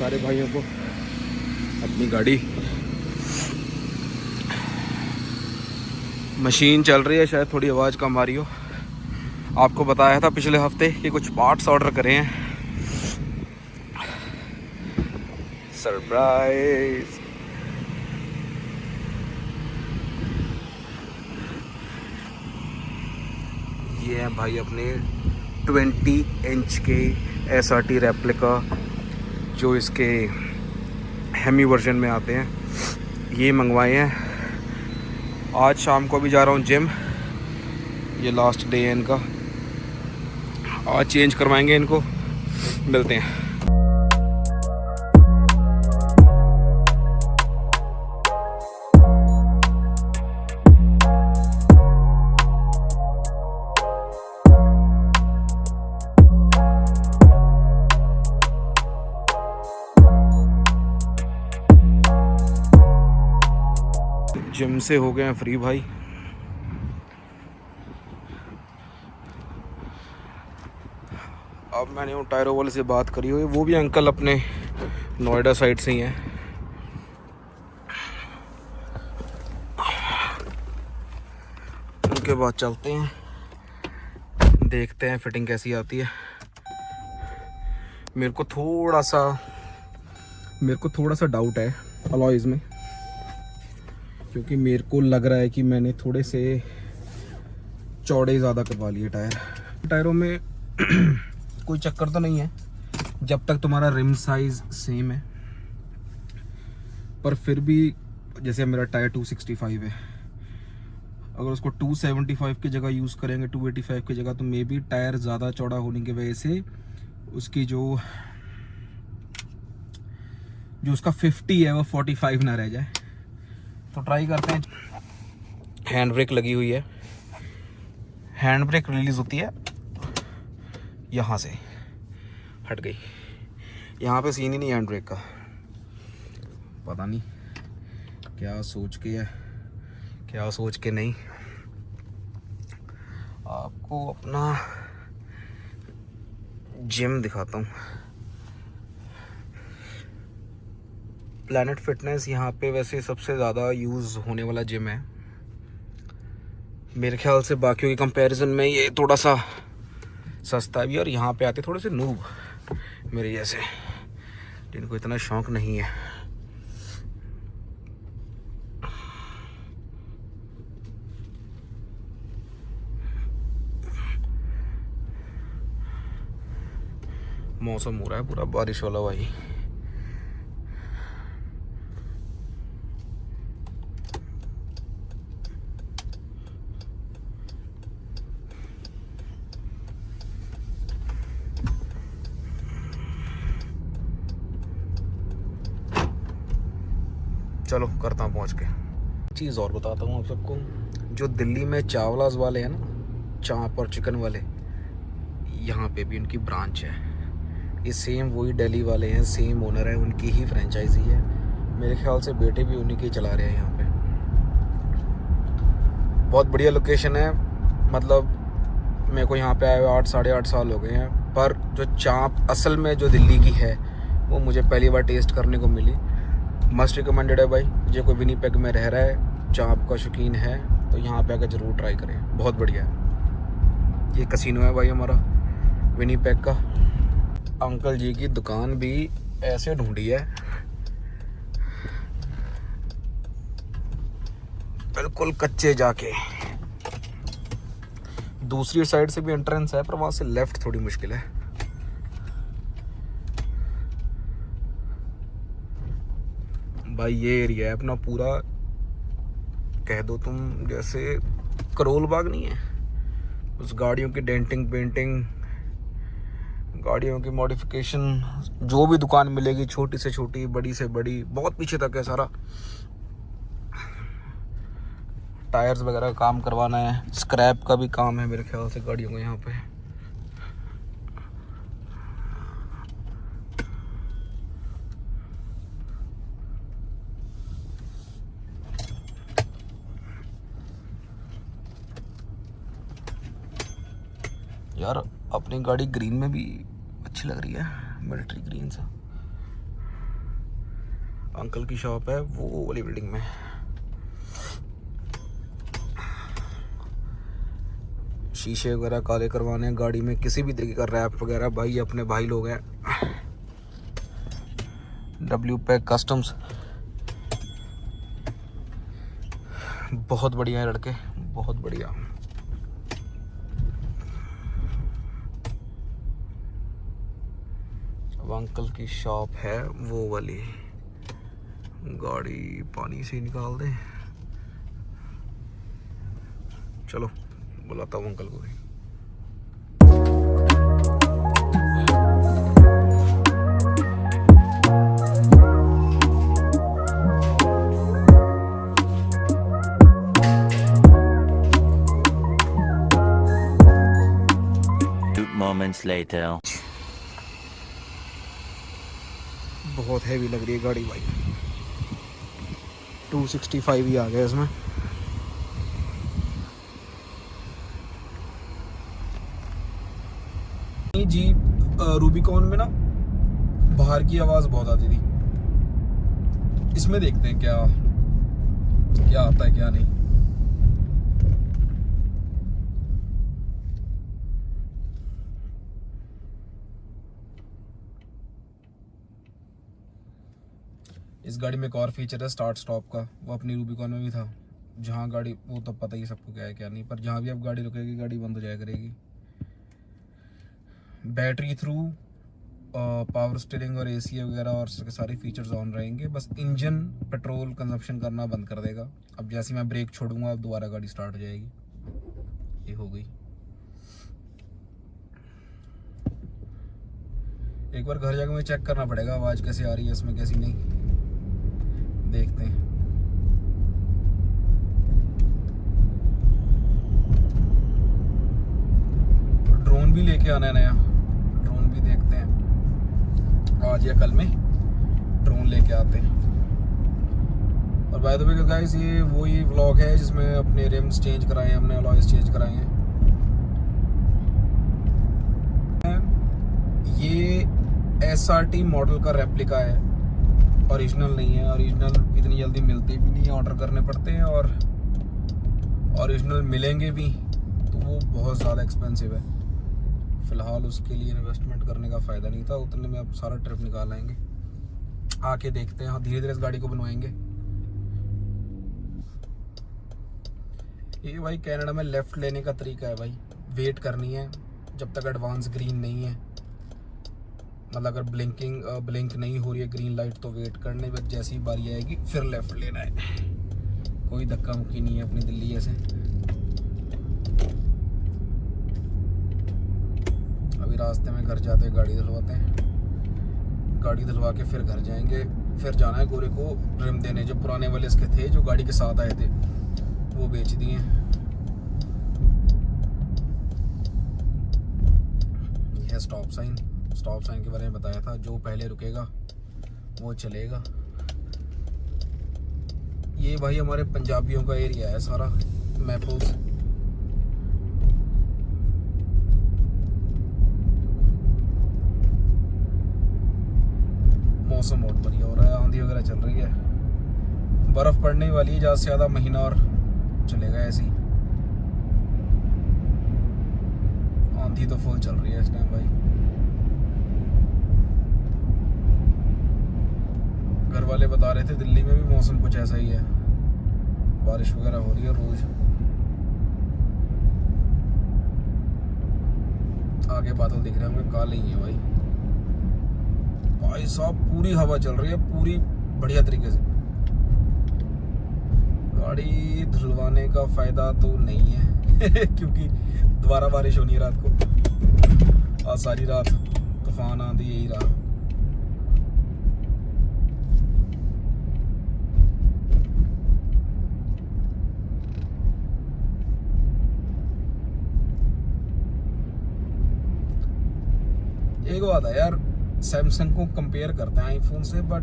सारे भाइयों को अपनी गाड़ी। मशीन चल रही है, शायद थोड़ी आवाज़ कम आ रही हो। आपको बताया था पिछले हफ्ते कि कुछ पार्ट्स ऑर्डर करे हैं। सरप्राइज। ये हैं भाई अपने 20 इंच के SRT रेप्लिका, जो इसके हेमी वर्जन में आते हैं। ये मंगवाए हैं। आज शाम को भी जा रहा हूँ जिम, ये लास्ट डे है इनका। आज चेंज करवाएंगे इनको, मिलते हैं। जिम से हो गए हैं फ्री भाई। अब मैंने वो टायरों वाले से बात करी हुई, वो भी अंकल अपने नोएडा साइड से ही हैं। उनके बाद चलते हैं, देखते हैं फिटिंग कैसी आती है। मेरे को थोड़ा सा डाउट है अलॉयज़ में, क्योंकि मेरे को लग रहा है कि मैंने थोड़े से चौड़े ज़्यादा करवा लिए टायरों में। कोई चक्कर तो नहीं है जब तक तुम्हारा रिम साइज़ सेम है, पर फिर भी जैसे मेरा टायर 265 है, अगर उसको 275 की जगह यूज़ करेंगे, 285 की जगह, तो मे बी टायर ज़्यादा चौड़ा होने की वजह से उसकी जो उसका 50 है वो 45 ना रह जाए। तो ट्राई करते हैं। हैंड ब्रेक लगी हुई है, हैंड ब्रेक रिलीज़ होती है यहाँ से, हट गई। यहाँ पे सीन ही नहीं हैंड ब्रेक का, पता नहीं क्या सोच के है, क्या सोच के नहीं। आपको अपना जिम दिखाता हूँ। प्लैनेट फिटनेस यहाँ पे वैसे सबसे ज़्यादा यूज़ होने वाला जिम है मेरे ख्याल से। बाकियों के कंपैरिजन में ये थोड़ा सा सस्ता भी, और यहाँ पे आते थोड़े से नूब मेरे जैसे, जिनको इतना शौक नहीं है। मौसम हो रहा है पूरा बारिश वाला भाई। चलो करता हूँ पहुँच के। चीज़ और बताता हूँ आप सबको, जो दिल्ली में चावलास वाले हैं ना, चाँप और चिकन वाले, यहाँ पे भी उनकी ब्रांच है। ये सेम वही दिल्ली वाले हैं, सेम ओनर है, उनकी ही फ्रेंचाइजी है। मेरे ख्याल से बेटे भी उन्हीं के चला रहे हैं यहाँ पे। बहुत बढ़िया लोकेशन है, मतलब मेरे को यहाँ पे आए हुए 8 साढ़े 8 साल हो गए हैं, पर जो चाँप असल में जो दिल्ली की है वो मुझे पहली बार टेस्ट करने को मिली। मस्ट रिकमेंडेड है भाई। जो कोई विनीपेग में रह रहा है, चाँप का शौकीन है, तो यहाँ पे आकर ज़रूर ट्राई करें, बहुत बढ़िया है। ये कसिनो है भाई हमारा विनीपेग का। अंकल जी की दुकान भी ऐसे ढूंढी है, बिल्कुल कच्चे जाके। दूसरी साइड से भी एंट्रेंस है, पर वहाँ से लेफ्ट थोड़ी मुश्किल है। भाई ये एरिया है अपना पूरा, कह दो तुम जैसे करोल बाग नहीं है, उस गाड़ियों की डेंटिंग पेंटिंग, गाड़ियों की मॉडिफिकेशन, जो भी दुकान मिलेगी, छोटी से छोटी, बड़ी से बड़ी, बहुत पीछे तक है सारा। टायर्स वगैरह का काम करवाना है, स्क्रैप का भी काम है मेरे ख्याल से गाड़ियों का यहाँ पे। यार अपनी गाड़ी ग्रीन में भी अच्छी लग रही है, मिलिट्री ग्रीन सा। अंकल की शॉप है वो वाली बिल्डिंग में। शीशे वगैरह काले करवाने हैं गाड़ी में, किसी भी तरीके का रैप वगैरह, भाई अपने भाई लोग हैं। डब्ल्यू पैक कस्टम्स बहुत बढ़िया है लड़के, बहुत बढ़िया। अब अंकल की शॉप है वो वाली, गाड़ी पानी से निकाल दें। चलो बुलाता हूँ अंकल को भी। Moments later. बहुत हैवी लग रही है गाड़ी भाई, 265 ही आ गया इसमें। जी रूबिकॉन में ना बाहर की आवाज़ बहुत आती थी, इसमें देखते हैं क्या क्या आता है क्या नहीं। इस गाड़ी में एक और फीचर है स्टार्ट स्टॉप का, वो अपनी रूबिकॉन में भी था। जहाँ गाड़ी, वो तो पता ही सबको क्या है क्या नहीं, पर जहाँ भी अब गाड़ी रुकेगी गाड़ी बंद हो जाया करेगी। बैटरी थ्रू पावर स्टीयरिंग और एसी वगैरह और सारे फीचर्स ऑन रहेंगे, बस इंजन पेट्रोल कंजप्शन करना बंद कर देगा। अब जैसे मैं ब्रेक छोड़ूंगा अब दोबारा गाड़ी स्टार्ट हो जाएगी। ये हो गई। एक बार घर जाकर मुझे चेक करना पड़ेगा आवाज़ कैसी आ रही है इसमें, कैसी नहीं, देखते हैं। ड्रोन भी लेके आना है नया, ड्रोन भी देखते हैं आज या कल में, ड्रोन लेके आते हैं। और बाय द वे गाइस, ये वही व्लॉग है जिसमें अपने रिम्स चेंज कराए हैं हमने, अलॉयज चेंज कराए हैं। ये SRT मॉडल का रेप्लिका है, ओरिजिनल नहीं है। ओरिजिनल इतनी जल्दी मिलते भी नहीं है, ऑर्डर करने पड़ते हैं, और ओरिजिनल मिलेंगे भी तो वो बहुत ज़्यादा एक्सपेंसिव है। फ़िलहाल उसके लिए इन्वेस्टमेंट करने का फ़ायदा नहीं था, उतने में अब सारा ट्रिप निकाल आएंगे। आके देखते हैं, हाँ धीरे धीरे इस गाड़ी को बनवाएंगे। ये भाई कनाडा में लेफ़्ट लेने का तरीका है भाई, वेट करनी है जब तक एडवांस ग्रीन नहीं है। मतलब अगर ब्लिंक नहीं हो रही है ग्रीन लाइट तो वेट करने, बस जैसी बारी आएगी फिर लेफ़्ट लेना है। कोई धक्का मुक्की नहीं है अपनी दिल्ली जैसे। अभी रास्ते में घर जाते गाड़ी धुलवाते हैं, गाड़ी धुलवा के फिर घर जाएंगे। फिर जाना है गोरे को रिम देने, जो पुराने वाले इसके थे जो गाड़ी के साथ आए थे वो बेच दिए। यह स्टॉप साइन के बारे में बताया था, जो पहले रुकेगा वो चलेगा। ये भाई हमारे पंजाबियों का एरिया है सारा, मैपल्स। मौसम बहुत बढ़िया हो रहा है, आंधी वगैरह चल रही है, बर्फ पड़ने वाली है, ज़्यादा से ज़्यादा महीना और चलेगा ऐसी। आंधी तो फुल चल रही है इस टाइम भाई। घर वाले बता रहे थे दिल्ली में भी मौसम कुछ ऐसा ही है, बारिश वगैरह हो रही है रोज। आगे बादल दिख रहे होंगे, काले ही है भाई। भाई साहब पूरी हवा चल रही है, पूरी बढ़िया तरीके से। गाड़ी धुलवाने का फायदा तो नहीं है क्योंकि दोबारा बारिश होनी है रात को, आज सारी रात तूफान आंधी यही रहा। एक बात है यार, सैमसंग को कंपेयर करते हैं आईफोन से, बट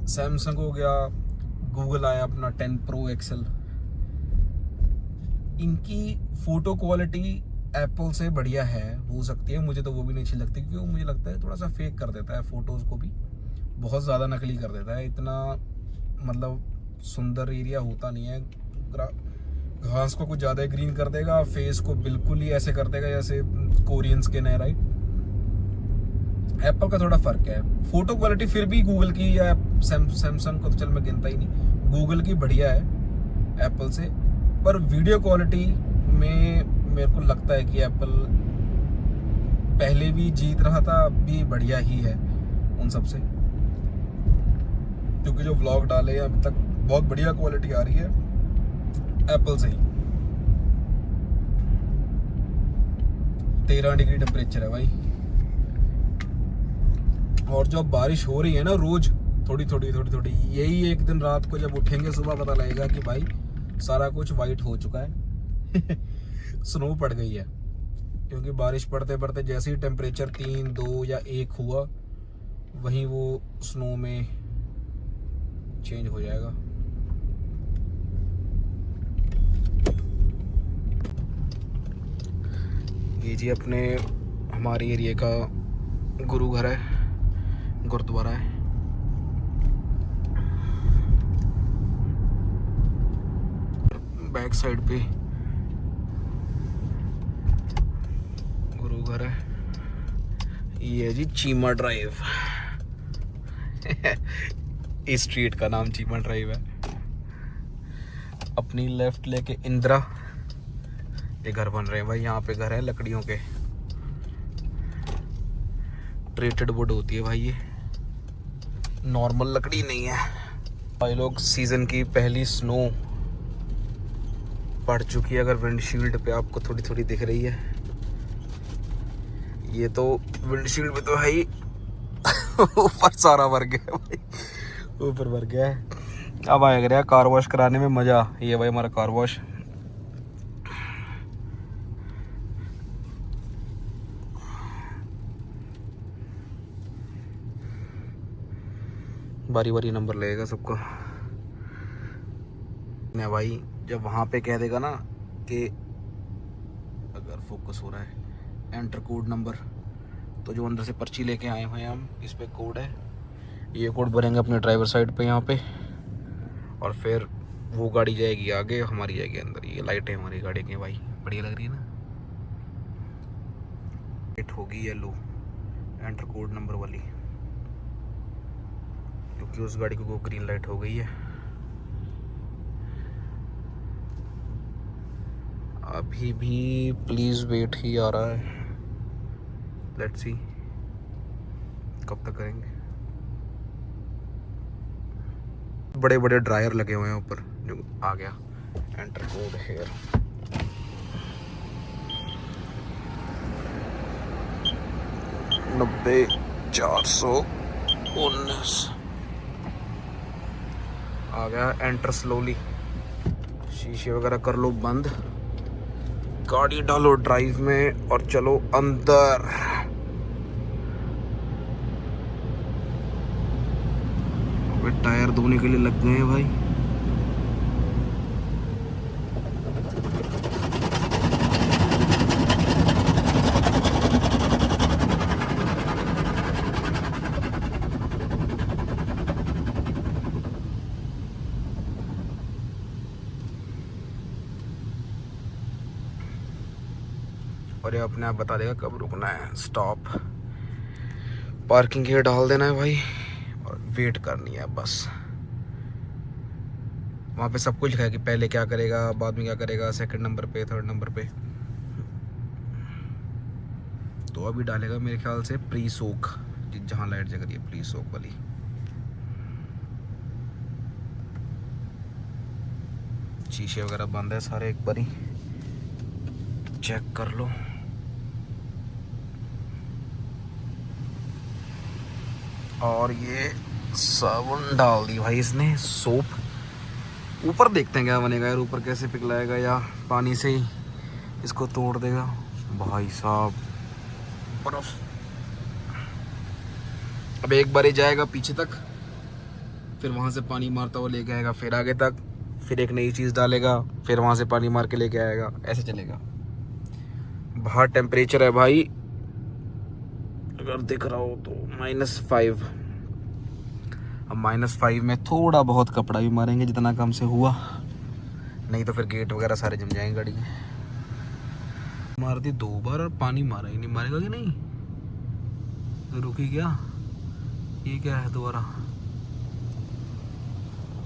सैमसंग हो गया, गूगल आया अपना 10 Pro XL, इनकी फ़ोटो क्वालिटी एप्पल से बढ़िया है, हो सकती है। मुझे तो वो भी नहीं अच्छी लगती, क्योंकि वो मुझे लगता है थोड़ा सा फेक कर देता है फ़ोटोज़ को भी। बहुत ज़्यादा नकली कर देता है। इतना मतलब सुंदर एरिया होता नहीं है। घास को कुछ ज़्यादा ग्रीन कर देगा, फेस को बिल्कुल ही ऐसे कर देगा जैसे कोरियन स्किन है, राइट। एप्पल का थोड़ा फ़र्क है। फ़ोटो क्वालिटी फिर भी गूगल की या सैमसंग को तो चल मैं गिनता ही नहीं, गूगल की बढ़िया है एप्पल से। पर वीडियो क्वालिटी में मेरे को लगता है कि एप्पल पहले भी जीत रहा था, अब भी बढ़िया ही है उन सब से, क्योंकि जो व्लॉग डाले हैं अभी तक बहुत बढ़िया क्वालिटी आ रही है एप्पल से ही। 13 डिग्री टेम्परेचर है भाई। और जो बारिश हो रही है ना रोज थोड़ी थोड़ी, यही एक दिन रात को जब उठेंगे सुबह पता लगेगा कि भाई सारा कुछ वाइट हो चुका है स्नो पड़ गई है। क्योंकि बारिश पड़ते पड़ते जैसे ही टेम्परेचर 3, 2 या 1 हुआ, वहीं वो स्नो में चेंज हो जाएगा। ये जी अपने हमारे एरिया का गुरु घर है, गुरुद्वारा है। बैक साइड पे गुरु घर है। ये है जी चीमा ड्राइव इस स्ट्रीट का नाम चीमा ड्राइव है। अपनी लेफ्ट लेके इंदिरा, ये घर बन रहे हैं भाई। यहाँ पे घर है लकड़ियों के, ट्रेटेड वुड होती है भाई, ये नॉर्मल लकड़ी नहीं है भाई लोग। सीजन की पहली स्नो पड़ चुकी है। अगर विंडशील्ड पे आपको थोड़ी थोड़ी दिख रही है, ये तो विंडशील्ड पे तो है ही ऊपर सारा भर गया भाई, ऊपर भर गया है। अब आया गया कार वॉश कराने में मजा। ये भाई हमारा कार वॉश। बारी बारी नंबर लगेगा सबका। मैं भाई जब वहाँ पे कह देगा ना कि अगर फोकस हो रहा है एंटर कोड नंबर, तो जो अंदर से पर्ची लेके आए हुए हैं हम, इस पे कोड है, ये कोड भरेंगे अपने ड्राइवर साइड पे यहाँ पे, और फिर वो गाड़ी जाएगी आगे, हमारी जाएगी अंदर। ये लाइट है हमारी गाड़ी की भाई, बढ़िया लग रही है ना। लाइट होगी येलो एंटर कोड नंबर वाली, क्योंकि उस गाड़ी को ग्रीन लाइट हो गई है। अभी भी प्लीज वेट ही आ रहा है। लेट्स सी कब तक करेंगे। बड़े बड़े ड्रायर लगे हुए हैं ऊपर, जो आ गया एंटर कोड हेयर। नब्बे 419 आ गया। एंटर स्लोली, शीशे वगैरह कर लो बंद, गाड़ी डालो ड्राइव में और चलो अंदर। अबे टायर धोने के लिए लग गए हैं भाई। और ये अपने आप बता देगा कब रुकना है। स्टॉप, पार्किंग के डाल देना है भाई और वेट करनी है बस। वहाँ पे सब कुछ लिखा है कि पहले क्या करेगा, बाद में क्या करेगा, सेकंड नंबर पे, थर्ड नंबर पे। तो अभी डालेगा मेरे ख्याल से प्री सोक, जहाँ लाइट जग रही है प्री सोक वाली। शीशे वगैरह बंद है सारे, एक बारी चेक कर लो। और ये साबुन डाल दी भाई इसने, सोप। ऊपर देखते हैं क्या बनेगा यार, ऊपर कैसे पिघलाएगा या पानी से ही इसको तोड़ देगा। भाई साहब बर्फ। अब एक बार ही जाएगा पीछे तक, फिर वहां से पानी मारता हुआ लेके आएगा, फिर आगे तक, फिर एक नई चीज डालेगा, फिर वहां से पानी मार के लेके आएगा, ऐसे चलेगा। बाहर टेम्परेचर है भाई, अगर दिख रहा हो तो -5। अब -5 में थोड़ा बहुत कपड़ा भी मारेंगे जितना कम से हुआ, नहीं तो फिर गेट वगैरह सारे जम जाएंगे गाड़ी के। मार दी 2 बार और पानी मारा ही नहीं, मारेगा कि नहीं? तो रुकी क्या? ये क्या है दोबारा?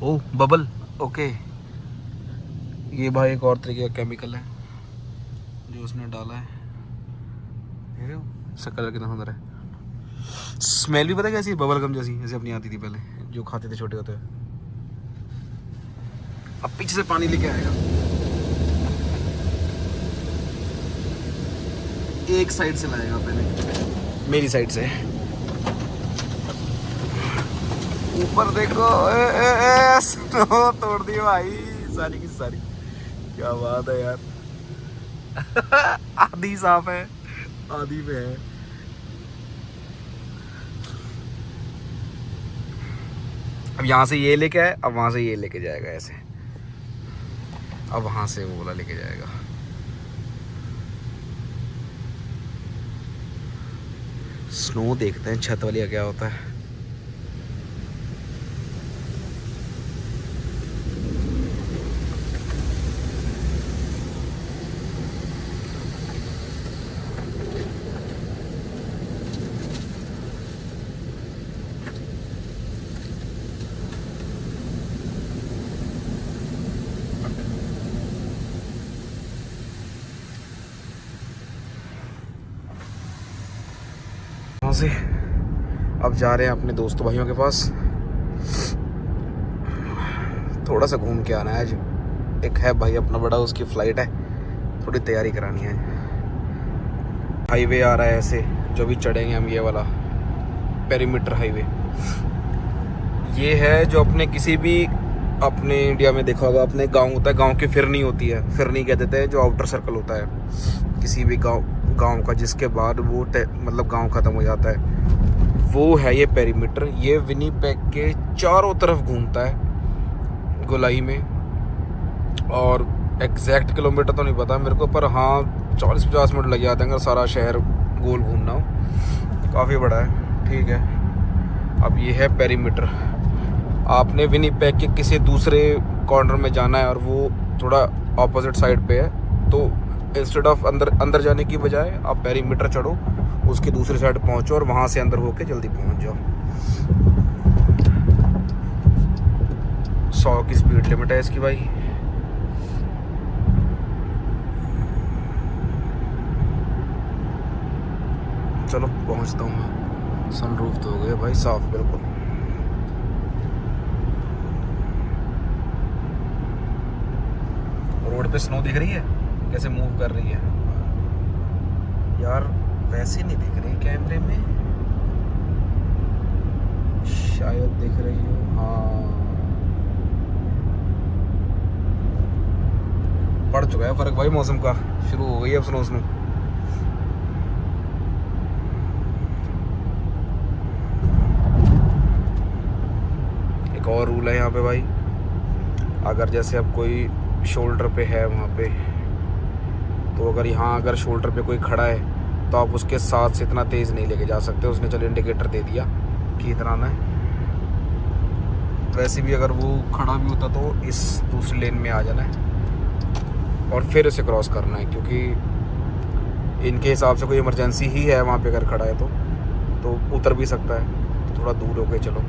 ओ बबल, ओके। ये भाई एक और तरीके का केमिकल है जो उसने डाला है। देख रहे हो इसका कलर कितना सुंदर है। स्मेल भी पता कैसी, बबल गम जैसी, जैसे अपनी आती थी पहले जो खाते थे छोटे होते। अब पीछे से पानी लेके आएगा। एक साइड से लाएगा पहले, मेरी साइड से। ऊपर देखो, स्नो तोड़ दी भाई सारी की सारी। क्या बात है यार। आधी साफ है, आधी पे है। अब यहाँ से ये लेके आए, अब वहां से ये लेके जाएगा ऐसे, अब वहां से वो वाला लेके जाएगा। स्नो देखते हैं छत वाली का क्या होता है। से अब जा रहे हैं अपने दोस्त भाइयों के पास, थोड़ा सा घूम के आना है आज। एक है भाई अपना बड़ा, उसकी फ्लाइट है, थोड़ी तैयारी करानी है। हाईवे आ रहा है ऐसे, जो भी चढ़ेंगे हम, ये वाला पेरीमीटर हाईवे। ये है जो अपने किसी भी, अपने इंडिया में देखा होगा, अपने गांव होता है, गांव की फिरनी होती है, फिरनी कह देते हैं, जो आउटर सर्कल होता है किसी भी गांव का, जिसके बाद वो मतलब गांव खत्म हो जाता है, वो है ये पेरीमीटर। ये विनिपेग के चारों तरफ घूमता है गोलाई में, और एग्जैक्ट किलोमीटर तो नहीं पता मेरे को, पर हाँ 40-50 मिनट लग जाते हैं अगर सारा शहर गोल घूमना हो। काफ़ी बड़ा है, ठीक है। अब ये है पेरीमीटर। आपने विनिपेग के किसी दूसरे कॉर्नर में जाना है और वो थोड़ा ऑपोजिट साइड पे है, तो इंस्टेड ऑफ अंदर जाने की बजाय आप पेरीमीटर चढ़ो, उसकी दूसरी साइड पहुंचो और वहां से अंदर होके जल्दी पहुंच जाओ। 100 की स्पीड लिमिट है इसकी भाई। चलो पहुंचता हूँ मैं। सनरूफ तो हो गया भाई साफ बिल्कुल। रोड पे स्नो दिख रही है कैसे मूव कर रही है यार, वैसे नहीं दिख रही कैमरे में, शायद दिख रही हो। हाँ पड़ चुका है फर्क भाई मौसम का, शुरू हो गई अब स्नो। एक और रूल है यहाँ पे भाई, अगर जैसे अब कोई शोल्डर पे है वहाँ पे, तो अगर यहाँ अगर शोल्डर पे कोई खड़ा है तो आप उसके साथ से इतना तेज़ नहीं लेके जा सकते। उसने चलो इंडिकेटर दे दिया कि इतना ना है, वैसे भी अगर वो खड़ा भी होता तो इस दूसरी लेन में आ जाना है और फिर उसे क्रॉस करना है, क्योंकि इनके हिसाब से कोई इमरजेंसी ही है वहाँ पे अगर खड़ा है तो उतर भी सकता है, तो थोड़ा दूर हो गए। चलो